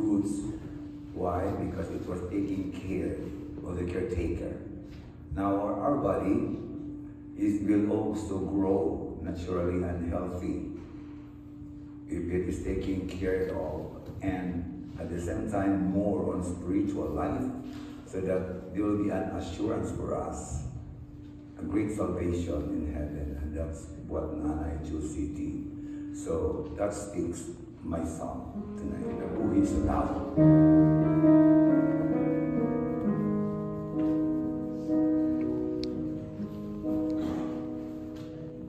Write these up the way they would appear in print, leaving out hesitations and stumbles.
fruits. Why? Because it was taking care of the caretaker. Now our body will also grow naturally and healthy if it is taken care of, and at the same time more on spiritual life, so that there will be an assurance for us, a great salvation in heaven, and that's what Nanay Chusiti. So that speaks my song tonight, Nabuhi sa Tao.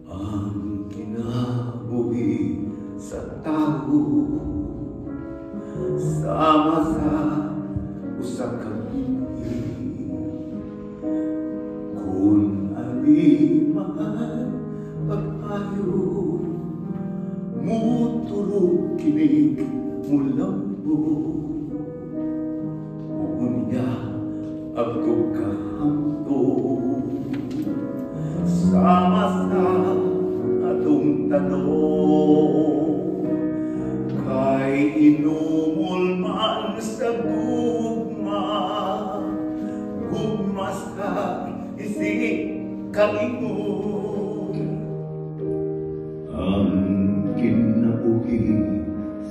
Ang kinabuhi sa tao, sama sa usa ka binghi, kung alimahan pag-ayo, muturog kinig mulambo, unya abgog kahamto, sama sa atong tanong, kay inumol man sa gugma, gugma sa isig kaingon. Ang kinabuhi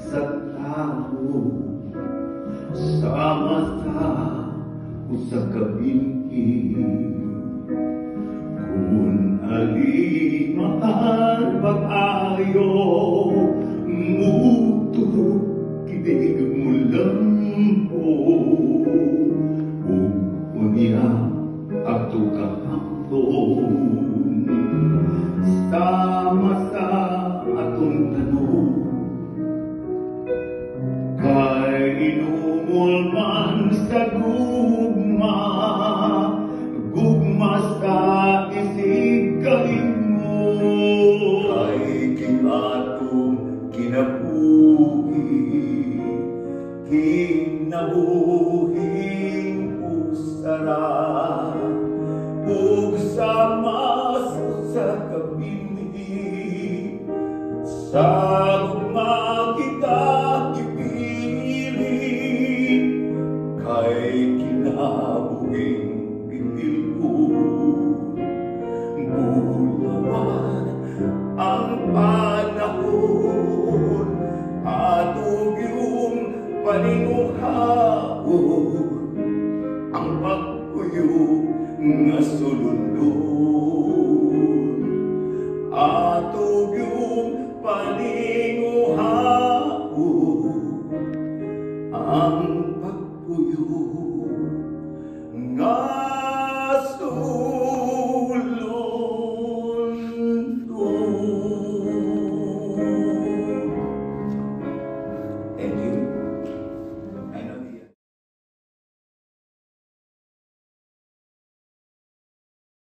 sa tao, sama sa usa ka binghi, kung alimahan pag-ayo, muturog kinig mulambo, ug unya ato kahapon, sama sa atong tanong, kay inumol man sa gugma, gugma sa isig kaingon. Kay kinatong kinabuhi, kinabuhing usara, ug sama sa kabinhi, sa gugma kita kipili, kay kinabuhing bibilhon, mulawan ang panahon, atog yung paninguhawon, ang pagpuyo nga sulundon, atog yung paninguhawon, ang